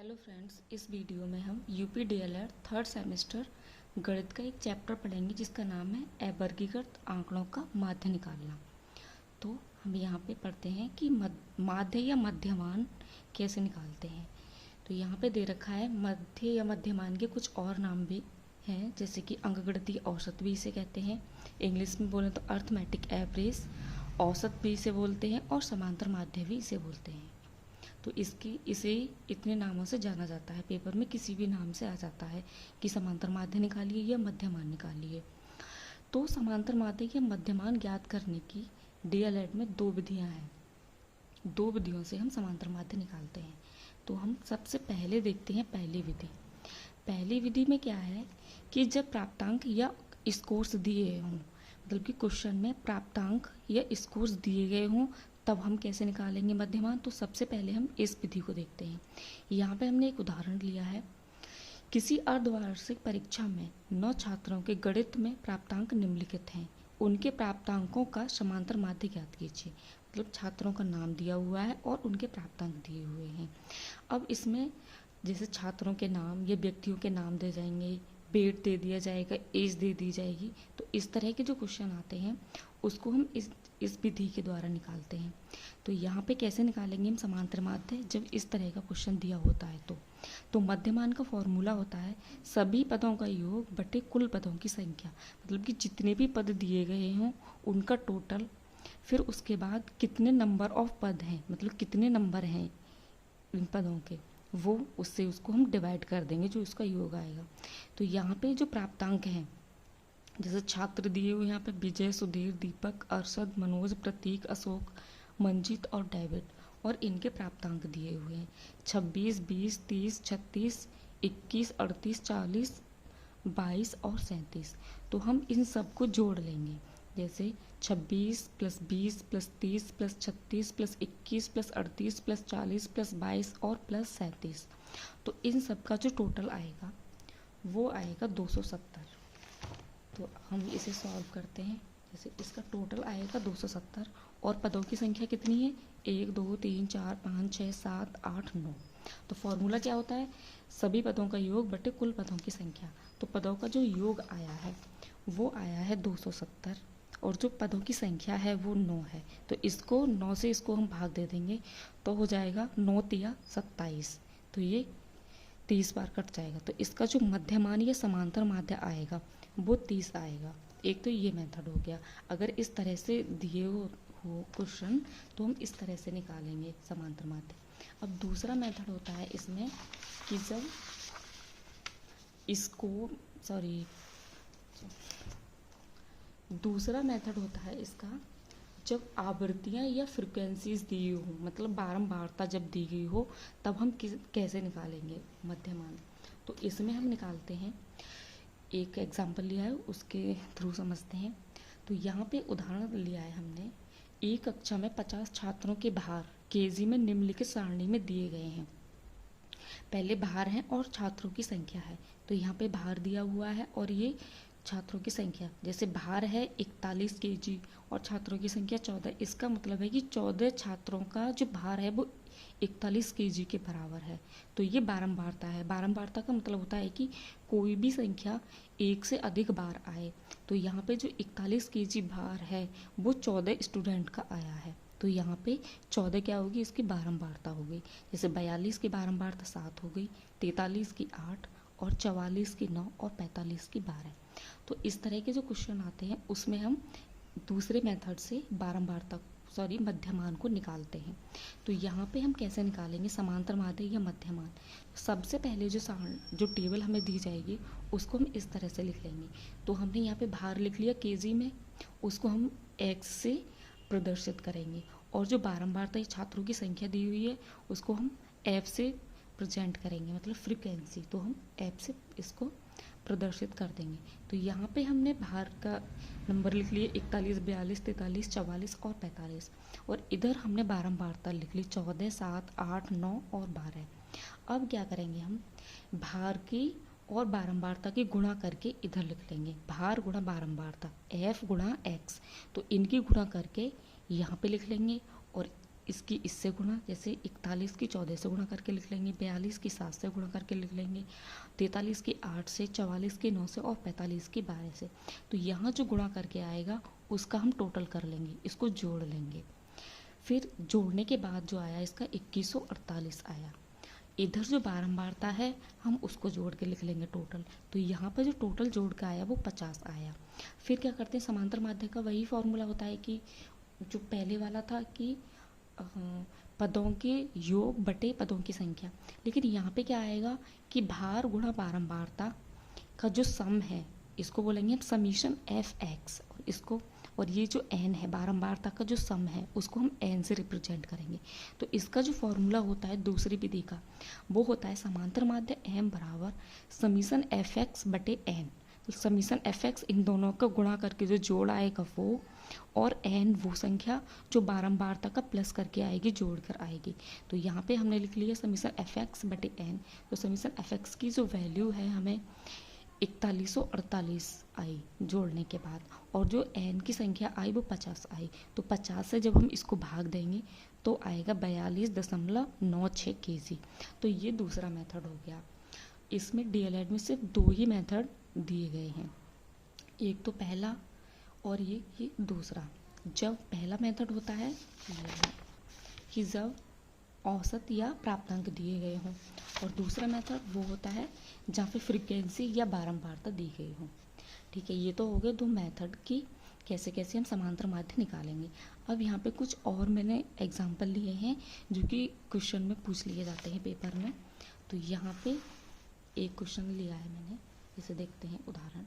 Hello friends, इस video में हम यूपी डीएलएड थर्ड सेमेस्टर गणित का एक चैप्टर पढ़ेंगे जिसका नाम है अवर्गीकृत आंकड़ों का माध्य निकालना। तो हम यहाँ पे पढ़ते हैं कि माध्य या मध्यमान कैसे निकालते हैं। तो यहाँ पे दे रखा है मध्य या मध्यमान के कुछ और नाम भी हैं, जैसे कि अंकगणितीय औसत भी इसे कहते हैं, इंग्लिश में बोलें तो अर्थमेटिक एवरेज, औसत भी इसे बोलते हैं और समांतर माध्य भी इसे बोलते हैं। तो इसे इतने नामों से जाना जाता है, पेपर में किसी भी नाम से आ जाता है कि समांतर माध्य निकालिए या मध्यमान निकालिए। तो समांतर माध्य या मध्यमान ज्ञात करने की डीएलएड में दो विधियां हैं। दो विधियों से हम समांतर माध्य निकालते हैं। तो हम सबसे पहले देखते हैं पहली विधि। पहली विधि में क्या है कि जब प्राप्तांक या स्कोर्स दिए हों, मतलब कि क्वेश्चन में प्राप्तांक या स्कोर्स दिए गए हों, तब हम कैसे निकालेंगे मध्यमान। तो सबसे पहले हम इस विधि को देखते हैं। यहाँ पे हमने एक उदाहरण लिया है। किसी अर्धवार्षिक परीक्षा में 9 छात्रों के गणित में प्राप्तांक निम्नलिखित हैं, उनके प्राप्तांकों का समांतर माध्य ज्ञात कीजिए। मतलब छात्रों का नाम दिया हुआ है और उनके प्राप्तांक दिए हुए हैं। अब इसमें जैसे छात्रों के नाम या व्यक्तियों के नाम दे जाएंगे, वेट दे दिया जाएगा, एज दे दी जाएगी। तो इस तरह के जो क्वेश्चन आते हैं उसको हम इस विधि के द्वारा निकालते हैं। तो यहाँ पे कैसे निकालेंगे हम समांतर माध्य, जब इस तरह का क्वेश्चन दिया होता है। तो मध्यमान का फॉर्मूला होता है सभी पदों का योग बटे कुल पदों की संख्या। मतलब कि जितने भी पद दिए गए हों उनका टोटल, फिर उसके बाद कितने नंबर ऑफ पद हैं, मतलब कितने नंबर हैं इन पदों के, वो उससे उसको हम डिवाइड कर देंगे जो इसका योग आएगा। तो यहाँ पे जो प्राप्तांक हैं, जैसे छात्र दिए हुए यहाँ पे विजय, सुधीर, दीपक, अरशद, मनोज, प्रतीक, अशोक, मंजित और डेविड, और इनके प्राप्तांक दिए हुए हैं 26, 20, 30, 36, 21, 38, 40, 22 और 37। तो हम इन सबको जोड़ लेंगे, जैसे 26 plus 20 plus 30 plus 36 plus 21 plus 38 plus 40 plus 22 और प्लस 37। तो इन सब का जो टोटल आएगा वो आएगा 270। तो हम इसे सॉल्व करते हैं। जैसे इसका टोटल आएगा 270 और पदों की संख्या कितनी है, 1 2 3 4 5 6 7 8 9। तो फॉर्मूला क्या होता है, सभी पदों का योग बटे कुल पदों की संख्या। तो पदों का जो योग आया है वो आया है 270 और जो पदों की संख्या है वो 9 है। तो इसको 9 से इसको हम भाग दे देंगे तो हो जाएगा 9 तिया 27। तो ये 30 बार कट जाएगा। तो इसका जो मध्यमान या समांतर माध्य आएगा वो 30 आएगा। एक तो ये मेथड हो गया। अगर इस तरह से दिए हो क्वेश्चन तो हम इस तरह से निकालेंगे समांतर माध्य। अब दूसरा मेथड होता है इसमें कि जब इसको दूसरा मेथड होता है इसका जब आवृत्तियाँ या फ्रिक्वेंसीज दी हो, मतलब बारंबारता जब दी गई हो, तब हम कैसे निकालेंगे मध्यमान। तो इसमें हम निकालते हैं, एक एग्जाम्पल लिया है उसके थ्रू समझते हैं। तो यहाँ पे उदाहरण लिया है हमने, एक कक्षा में 50 छात्रों के भार केजी में निम्नलिखित सारणी में दिए गए हैं। पहले भार हैं और छात्रों की संख्या है। तो यहाँ पे भार दिया हुआ है और ये छात्रों की संख्या, जैसे भार है 41 केजी और छात्रों की संख्या 14। इसका मतलब है कि 14 छात्रों का जो भार है वो 41 केजी के बराबर है। तो ये बारंबारता है। बारंबारता का मतलब होता है कि कोई भी संख्या एक से अधिक बार आए। तो यहाँ पे जो 41 केजी भार है वो 14 स्टूडेंट का आया है। तो यहाँ पे 14 क्या होगी, इसकी बारंबारता हो गई। जैसे 42 की बारंबारता 7 हो गई, 43 की 8 और 44 की 9 और 45 की 12। तो इस तरह के जो क्वेश्चन आते हैं उसमें हम दूसरे मेथड से मध्यमान को निकालते हैं। तो यहाँ पे हम कैसे निकालेंगे समांतर माध्य या मध्यमान। सबसे पहले जो टेबल हमें दी जाएगी उसको हम इस तरह से लिख लेंगे। तो हमने यहाँ पे भार लिख लिया केजी में, उसको हम एक्स से प्रदर्शित करेंगे, और जो बारंबारता छात्रों की संख्या दी हुई है उसको हम एफ से प्रेजेंट करेंगे, मतलब फ्रीक्वेंसी। तो हम एफ से इसको प्रदर्शित कर देंगे। तो यहाँ पे हमने भार का नंबर लिख लिए 41, 42, 43, 44 और 45, और इधर हमने बारंबारता लिख ली 14, 7, 8, 9 और 12। अब क्या करेंगे, हम भार की और बारंबारता की गुणा करके इधर लिख लेंगे, भार गुणा बारंबारता, एफ गुणा एक्स। तो इनकी गुणा करके यहाँ पे लिख लेंगे और इसकी इससे गुणा, जैसे 41 की 14 से गुणा करके लिख लेंगे, 42 की 7 से गुणा करके लिख लेंगे, 43 की 8 से, 44 की 9 से और 45 की 12 से। तो यहाँ जो गुणा करके आएगा उसका हम टोटल कर लेंगे, इसको जोड़ लेंगे। फिर जोड़ने के बाद जो आया इसका 2148 आया। इधर जो बारंबारता है हम उसको जोड़ के लिख लेंगे टोटल। तो यहाँ पर जो टोटल जोड़ के आया वो 50 आया। फिर क्या करते हैं, समांतर माध्य का वही फॉर्मूला होता है कि जो पहले वाला था कि पदों के योग बटे पदों की संख्या, लेकिन यहाँ पे क्या आएगा कि भार गुणा बारंबारता का जो सम है इसको बोलेंगे हम समीशन एफ एक्स, और इसको, और ये जो एन है बारंबारता का जो सम है उसको हम एन से रिप्रेजेंट करेंगे। तो इसका जो फॉर्मूला होता है दूसरी विधि का वो होता है समांतर माध्य एम बराबर समीशन एफ एक्स बटे एन। तो समीशन एफ एक्स इन दोनों का गुणा करके जो जोड़ आएगा वो, और एन वो संख्या जो बारंबारता का प्लस करके आएगी, जोड़ कर आएगी। तो यहाँ पे हमने लिख लिया समीशन एफ एक्स बटे एन। तो समीशन एफ एक्स की जो वैल्यू है हमें 4148 आई जोड़ने के बाद, और जो एन की संख्या आई वो 50 आई। तो 50 से जब हम इसको भाग देंगे तो आएगा 42.96 kg। तो ये दूसरा मेथड हो गया। इसमें डीएलएड में सिर्फ 2 ही मेथड दिए गए हैं, एक तो पहला और ये दूसरा। जब पहला मेथड होता है कि जब औसत या प्राप्तांक दिए गए हों, और दूसरा मेथड वो होता है जहाँ पे फ्रीक्वेंसी या बारंबारता दी गई हो। ठीक है, ये तो हो गए 2 मेथड की कैसे कैसे हम समांतर माध्य निकालेंगे। अब यहाँ पे कुछ और मैंने एग्जाम्पल लिए हैं जो कि क्वेश्चन में पूछ लिए जाते हैं पेपर में। तो यहाँ पे एक क्वेश्चन लिया है मैंने, इसे देखते हैं उदाहरण।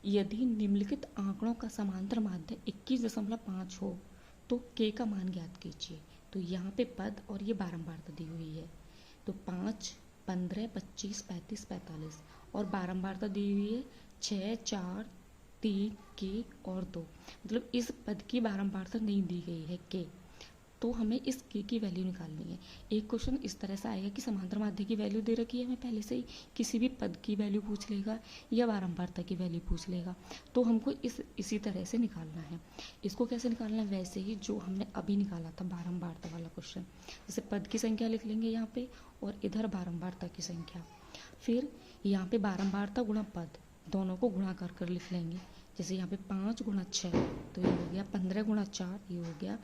यदि निम्नलिखित आंकड़ों का समांतर माध्य 21.5 हो तो k का मान ज्ञात कीजिए। तो यहाँ पे पद और ये बारंबारता दी हुई है। तो 5, 15, 25, 35, 45 और बारंबारता दी हुई है 6, 4, 3, k और 2। मतलब इस पद की बारंबारता नहीं दी गई है k, तो हमें इस k की वैल्यू निकालनी है। एक क्वेश्चन इस तरह से आएगा कि समांतर माध्य की वैल्यू दे रखी है हमें पहले से ही, किसी भी पद की वैल्यू पूछ लेगा या बारंबारता की वैल्यू पूछ लेगा, तो हमको इसी तरह से निकालना है। इसको कैसे निकालना है, वैसे ही जो हमने अभी निकाला था बारंबारता वाला क्वेश्चन। जैसे पद की संख्या लिख लेंगे यहाँ पे और इधर बारंबारता की संख्या, फिर यहाँ पे बारंबारता गुणा पद दोनों को गुणा कर कर लिख लेंगे। जैसे यहाँ पे 5 गुणा 6 तो ये हो गया, 15 गुणा 4 ये हो गया,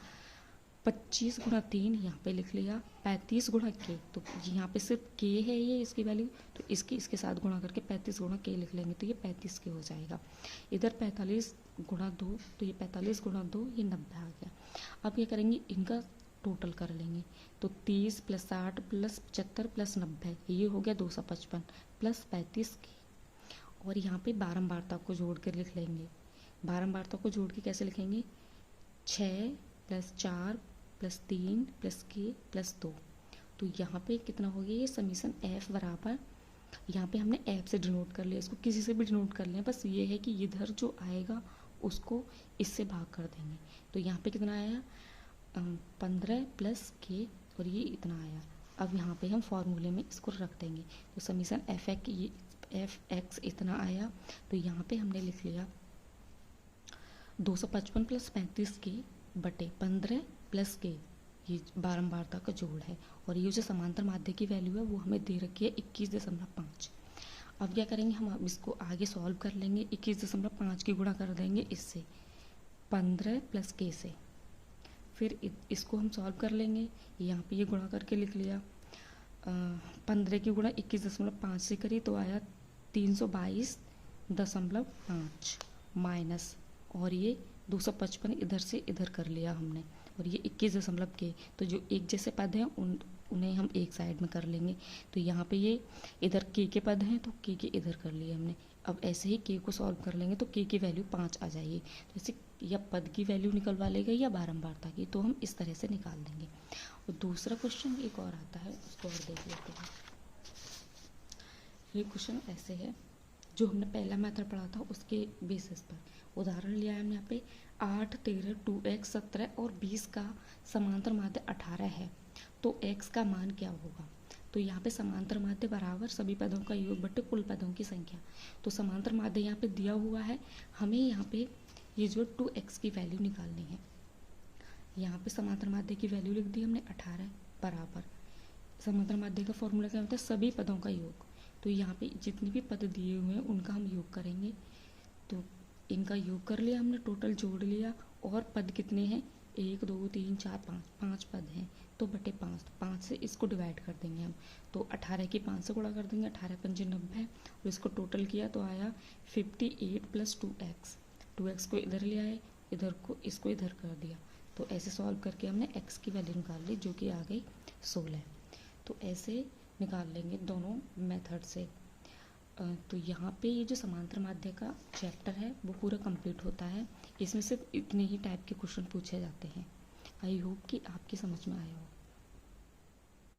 25 गुणा 3 यहाँ पे लिख लिया, 35 गुणा के, तो यहाँ पे सिर्फ के है ये इसकी वैल्यू, तो इसके साथ गुणा करके 35 गुणा के लिख लेंगे तो ये 35 के हो जाएगा। इधर 45 गुणा 2 तो ये 45 गुणा 2 ये 90 आ गया। अब क्या करेंगे, इनका टोटल कर लेंगे। तो 30 + 60 + 75 + 90 ये हो गया 255 + 35 के, और यहाँ पे बारंबारता को जोड़ कर लिख लेंगे। बारंबारता को जोड़ के कैसे लिखेंगे, 6 + 4 + 3 + k + 2। तो यहाँ पे कितना हो गया, ये समीशन f बराबर, यहाँ पे हमने f से डिनोट कर लिया, इसको किसी से भी डिनोट कर लें, बस ये है कि इधर जो आएगा उसको इससे भाग कर देंगे। तो यहाँ पे कितना आया, 15 + k और ये इतना आया। अब यहाँ पे हम फॉर्मूले में इसको रख देंगे। तो समीशन एफ एक्स इतना आया, तो यहाँ पे हमने लिख लिया 255 + 35 k बटे 15 + k, ये बारंबारता का जोड़ है, और ये जो समांतर माध्य की वैल्यू है वो हमें दे रखी है 21.5। अब क्या करेंगे, हम अब इसको आगे सॉल्व कर लेंगे। 21.5 की गुणा कर देंगे इससे 15 + k से, फिर इसको हम सॉल्व कर लेंगे। यहाँ पे ये गुणा करके लिख लिया, 15 की गुणा 21.5 से करी तो आया 322.5 माइनस, और ये 255 इधर से इधर कर लिया हमने, और ये 21 के, तो जो एक जैसे पद हैं उन्हें हम एक साइड में कर लेंगे। तो यहाँ पे ये इधर के पद हैं तो के इधर कर लिए हमने। अब ऐसे ही के को सॉल्व कर लेंगे तो के की वैल्यू 5 आ जाएगी। जैसे या पद की वैल्यू निकलवा लेगा या बारंबारता की, तो हम इस तरह से निकाल देंगे। और दूसरा क्वेश्चन एक और आता है, उसको और देख लेते हैं। ये क्वेश्चन ऐसे है, जो हमने पहला मेथड पढ़ा था उसके बेसिस पर उदाहरण लिया है हमने यहाँ पे। 8, 13, 2x, 17 और 20 का समांतर माध्य 18 है, तो x का मान क्या होगा। तो यहाँ पे समांतर माध्य बराबर सभी पदों का योग बटे कुल पदों की संख्या। तो समांतर माध्य यहाँ पे दिया हुआ है, हमें यहाँ पे ये जो 2x की वैल्यू निकालनी है। यहाँ पे समांतर माध्य की वैल्यू लिख दी हमने 18 बराबर। समांतर माध्य का फॉर्मूला क्या होता है, सभी पदों का योग। तो यहाँ पे जितने भी पद दिए हुए हैं उनका हम योग करेंगे। तो इनका योग कर लिया हमने, टोटल जोड़ लिया। और पद कितने हैं, 1 2 3 4 5, 5 पद हैं। तो बटे 5, तो 5 से इसको डिवाइड कर देंगे हम। तो 18 की 5 से गुणा कर देंगे, 18 पंजे 90। और इसको टोटल किया तो आया 58 + 2x। 2x को इधर ले आए, इधर को इसको इधर कर दिया। तो ऐसे सॉल्व करके हमने x की वैल्यू निकाल ली, जो कि आ गई 16। तो ऐसे निकाल लेंगे दोनों मेथड से। तो यहाँ पे ये जो समांतर माध्य का चैप्टर है वो पूरा कंप्लीट होता है। इसमें सिर्फ इतने ही टाइप के क्वेश्चन पूछे जाते हैं। आई होप कि आपकी समझ में आया हो।